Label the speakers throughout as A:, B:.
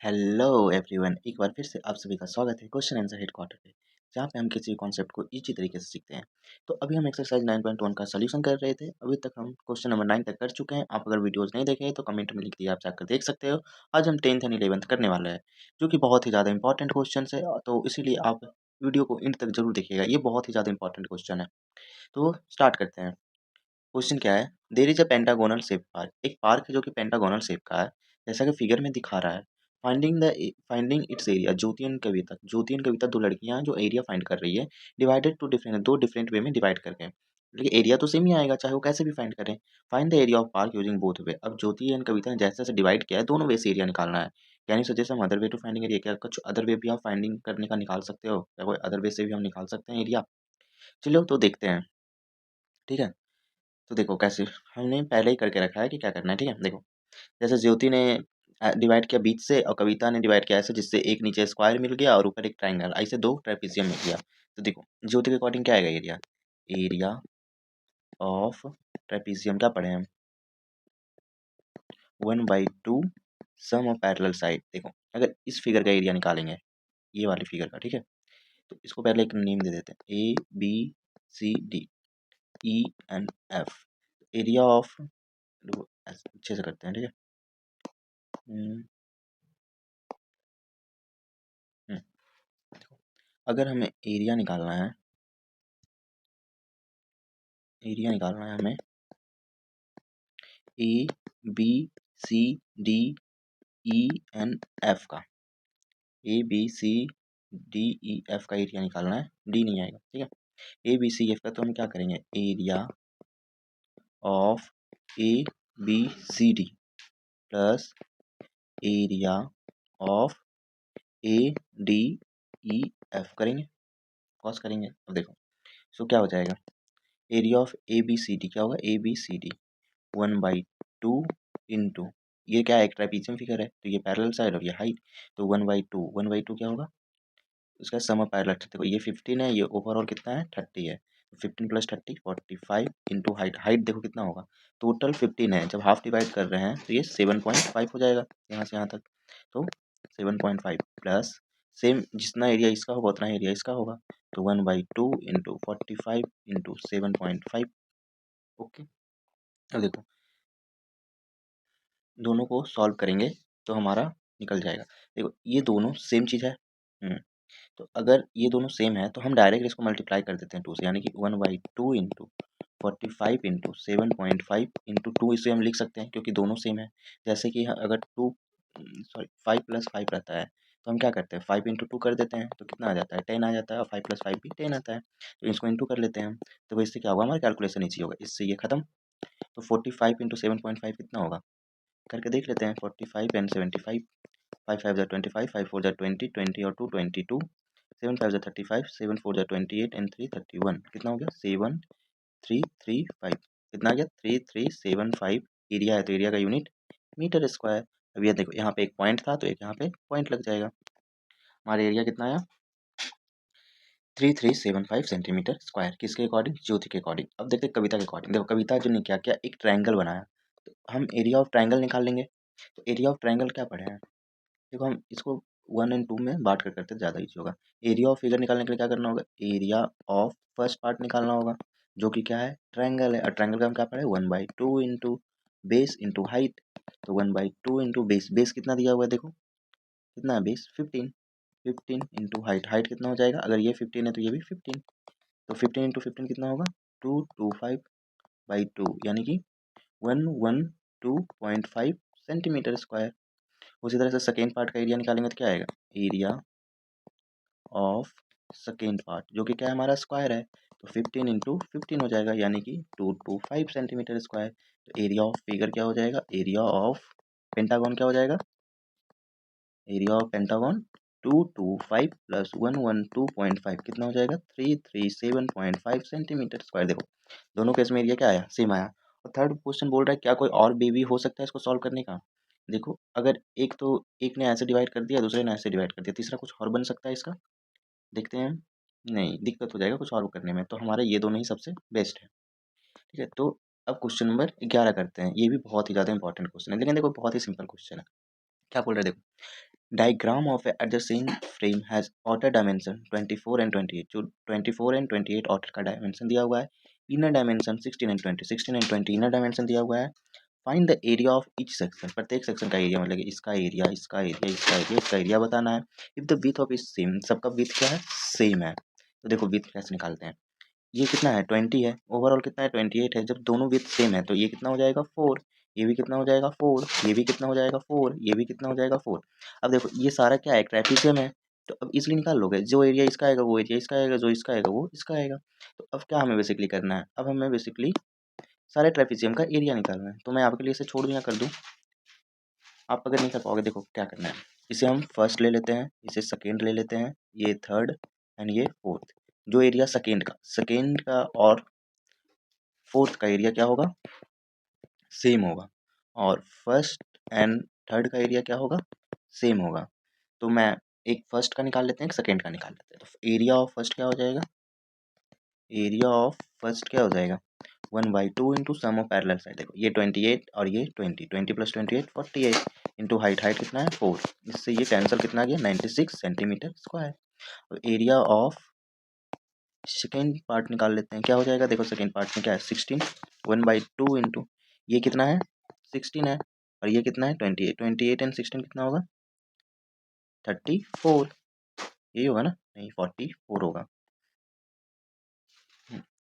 A: Hello everyone, एक बार फिर से आप सभी का स्वागत है क्वेश्चन आंसर हेडक्वार्टर पे, जहाँ पे हम किसी कॉन्सेप्ट को इजी तरीके से सीखते हैं। तो अभी हम एक्सरसाइज 9.1 का सॉल्यूशन कर रहे थे। अभी तक हम क्वेश्चन नंबर 9 तक कर चुके हैं। आप अगर वीडियोस नहीं देखे हैं तो कमेंट में लिख दिए, आप जाकर देख सकते हो। आज हम 10th एंड 11th करने वाले हैं, जो कि बहुत ही ज़्यादा इंपॉर्टेंट क्वेश्चन है, तो इसीलिए आप वीडियो को इंड तक जरूर देखिएगा। ये बहुत ही ज़्यादा इंपॉर्टेंट क्वेश्चन है। तो स्टार्ट करते हैं। क्वेश्चन क्या है? There is a pentagonal shape park. एक पार्क है जो कि पेंटागोनल शेप का है, जैसा कि फिगर में दिखा रहा है। Finding its area. Jyoti and Kavita दो लड़कियां हैं जो एरिया फाइंड कर रही है, डिवाइडेड टू डिफरेंट, दो डिफरेंट वे में डिवाइड करके। लेकिन एरिया तो सेम ही आएगा चाहे वो कैसे भी फाइंड करें। Find the area of park using both way. अब ज्योति एंड कविता ने जैसे जैसे डिवाइड किया है, दोनों वे से एरिया निकालना है। Can you suggest some other way to finding area? क्या कुछ अदर वे भी आप फाइंडिंग करने का निकाल सकते हो? क्या कोई अदर वे से भी हम निकाल सकते हैं एरिया? चलो तो देखते हैं। ठीक है, तो देखो कैसे हमने पहले ही करके रखा है कि क्या करना है। ठीक है, देखो जैसे ज्योति ने डिवाइड किया बीच से और कविता ने डिवाइड किया ऐसे, जिससे एक नीचे स्क्वायर मिल गया और ऊपर एक ट्राइंगल, ऐसे दो ट्रेपेजियम मिल गया। तो देखो ज्योति के अकॉर्डिंग क्या आएगा एरिया? एरिया ऑफ ट्रेपेजियम क्या पढ़े हम? 1/2 सम ऑफ पैरेलल साइड। देखो अगर इस फिगर का एरिया निकालेंगे, ये वाली फिगर का, ठीक है, तो इसको पहले एक नेम दे देते हैं, ABCD ENF। एरिया ऑफ, अच्छे से करते हैं, ठीक है। हम्म, हम्म, अगर हमें एरिया निकालना है हमें ABCDENF का, ABCDEF का एरिया निकालना है। डी नहीं आएगा, ठीक है। ABCF का तो हम क्या करेंगे? Area of ABCD plus area of ADEF करेंगे, कॉस करेंगे। अब देखो सो क्या हो जाएगा? एरिया ऑफ ABCD क्या होगा? ABCD 1/2 इंटू, ये क्या है? एक ट्रापेजियम फिगर है तो ये पैरेलल साइड और ये हाइट, तो 1/2 क्या होगा? इसका सम ऑफ पैरेलल। देखो ये 15 है, ये ओवरऑल कितना है? 30 है। 15 + 30 45 इंटू हाइट। हाइट देखो कितना होगा? टोटल 15 है, जब हाफ डिवाइड कर रहे हैं तो ये 7.5 हो जाएगा यहाँ से यहाँ तक। तो 7.5 प्लस सेम जितना एरिया इसका होगा उतना एरिया इसका होगा, तो 1/2 इंटू 45 इंटू 7.5। ओके, अब देखो दोनों को सॉल्व करेंगे तो हमारा निकल जाएगा। देखो ये दोनों सेम चीज़ है। तो अगर ये दोनों सेम है तो हम डायरेक्ट इसको मल्टीप्लाई कर देते हैं 2 से, यानी कि 1/2 इंटू 45 इंटू 7.5 इंटू 2, इसे हम लिख सकते हैं क्योंकि दोनों सेम है। जैसे कि अगर 5 + 5 रहता है तो हम क्या करते हैं? 5 इंटू 2 कर देते हैं तो कितना आ जाता है? 10 आ जाता है, और 5 + 5 भी 10 आता है। तो इसको इंटू कर लेते हैं हम, तो इससे क्या होगा? हमारा कैलकुलेशन ईजी होगा, इससे ये खत्म। तो 45 इंटू 7.5 कितना होगा? करके देख लेते हैं। 45 एंड 75, 5 5 जा 25, 5 4 जा 20, 20 और 2 22, 7 5 जा 35, 7 4 जा 28 एंड 3 31। कितना हो गया? 7335। कितना आ गया? 3375। एरिया है तो एरिया का यूनिट मीटर स्क्वायर। अब ये देखो यहाँ पे एक पॉइंट था तो एक यहाँ पे पॉइंट लग जाएगा। हमारा एरिया कितना आया? 3375 सेंटीमीटर स्क्वायर। किसके अकॉर्डिंग? ज्योति के अकॉर्डिंग। अब देखते हैं कविता के अकॉर्डिंग। देखो कविता जो ने क्या किया, एक ट्रायंगल बनाया, तो हम एरिया ऑफ ट्रायंगल निकाल लेंगे। तो एरिया ऑफ ट्रायंगल क्या पढ़े हैं? देखो हम इसको 1 एंड 2 में बांट कर करते ज़्यादा ईजी होगा। एरिया ऑफ फिगर निकालने के लिए क्या करना होगा? एरिया ऑफ फर्स्ट पार्ट निकालना होगा, जो कि क्या है? ट्रायंगल है। और ट्रायंगल का हम क्या पढ़े? 1/2 इंटू बेस इंटू हाइट। तो 1/2 इंटू बेस, बेस कितना दिया हुआ है देखो, कितना है बेस? 15। 15 इंटू हाइट, हाइट कितना हो जाएगा? अगर ये 15 है तो ये भी 15, तो 15 इंटू 15 कितना होगा? 225/2, यानी कि 112.5 सेंटीमीटर स्क्वायर। उसी तरह से सेकेंड पार्ट का एरिया निकालेंगे तो क्या आएगा? एरिया ऑफ सेकेंड पार्ट, जो कि क्या है? हमारा स्क्वायर है, तो 15 इंटू 15 हो जाएगा, यानी कि 225 सेंटीमीटर स्क्वायर। तो एरिया ऑफ फिगर क्या हो जाएगा? एरिया ऑफ पेंटागन क्या हो जाएगा? एरिया ऑफ पेंटागन 225 प्लस 112.5 कितना हो जाएगा? 337.5 सेंटीमीटर स्क्वायर। देखो दोनों केस में एरिया क्या आया? सेम आया। और थर्ड क्वेश्चन बोल रहा है क्या कोई और भी हो सकता है इसको सॉल्व करने का? देखो अगर एक ने ऐसे डिवाइड कर दिया, दूसरे ने ऐसे डिवाइड कर दिया, तीसरा कुछ और बन सकता है इसका? देखते हैं। नहीं, दिक्कत हो जाएगा कुछ और करने में, तो हमारे ये दोनों ही सबसे बेस्ट है। ठीक है, तो अब क्वेश्चन नंबर 11 करते हैं। ये भी बहुत ही ज़्यादा इंपॉर्टेंट क्वेश्चन है, लेकिन देखो बहुत ही सिंपल क्वेश्चन है। क्या बोल रहे हैं देखो, diagram of A adjacent frame has outer dimension 24 and 28। जो 24 एंड 28 outer का डायमेंशन दिया हुआ है, inner dimension 16 and 20, 16 and 20 inner dimension दिया हुआ है। Find the area of each section, प्रत्येक सेक्शन का एरिया मतलब कि इसका एरिया, इसका एरिया, इसका एरिया, इसका एरिया बताना है। If the width of is same, सबका विथ क्या है, सेम है। तो देखो विथ कैसे निकालते हैं, ये कितना है 20 है, ओवरऑल कितना है 28 है। जब दोनों विथ सेम है तो ये कितना हो जाएगा 4, ये भी कितना हो जाएगा 4, ये भी कितना हो जाएगा 4, ये भी कितना हो जाएगा 4। अब देखो ये सारा क्या है, ट्रेपेजियम है। तो अब इसलिए निकाल लोगे, जो एरिया इसका आएगा वो एरिया इसका आएगा, जो इसका आएगा वो इसका आएगा। तो अब क्या हमें बेसिकली करना है, अब हमें बेसिकली सारे ट्रेपेजियम का एरिया निकालना है। तो मैं आपके लिए इसे छोड़ दिया कर दूं, आप अगर नहीं कर पाओगे देखो क्या करना है। इसे हम फर्स्ट ले लेते हैं, इसे सेकेंड ले लेते हैं, ये थर्ड एंड ये फोर्थ। जो एरिया सेकेंड का और फोर्थ का एरिया क्या होगा, सेम होगा। और फर्स्ट एंड थर्ड का एरिया क्या होगा, सेम होगा। तो मैं एक फर्स्ट का निकाल लेते हैं, एक सेकेंड का निकाल लेते हैं। तो एरिया ऑफ फर्स्ट क्या हो जाएगा, एरिया ऑफ फर्स्ट क्या हो जाएगा 1/2 into sum of parallel side. देखो ये 28 और ये 20, 20 प्लस 28 48 इंटू हाइट, हाइट कितना है 4। इससे ये कैंसिल कितना आ गया 96 सेंटीमीटर स्क्वायर। और एरिया ऑफ सेकेंड पार्ट निकाल लेते हैं, क्या हो जाएगा, देखो सेकेंड पार्ट में क्या है 16, 1/2 इंटू ये कितना है 16 है, और ये कितना है 28, 28 एंड 16 कितना होगा 34। यही होगा ना, नहीं 44 होगा।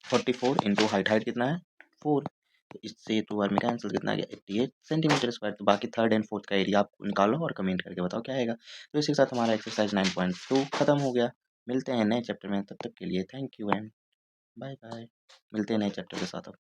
A: 44 इंटू हाइट, हाइट कितना है 4। तो इससे तो बार में कैंसिल, कितना आ गया 88 सेंटीमीटर स्क्वायर। तो बाकी थर्ड एंड फोर्थ का एरिया आप निकालो और कमेंट करके बताओ क्या आएगा। तो इसी के साथ हमारा एक्सरसाइज 9.2 खत्म हो गया। मिलते हैं नए चैप्टर में, तब तक के लिए thank you and bye bye. मिलते हैं नए चैप्टर के साथ अब।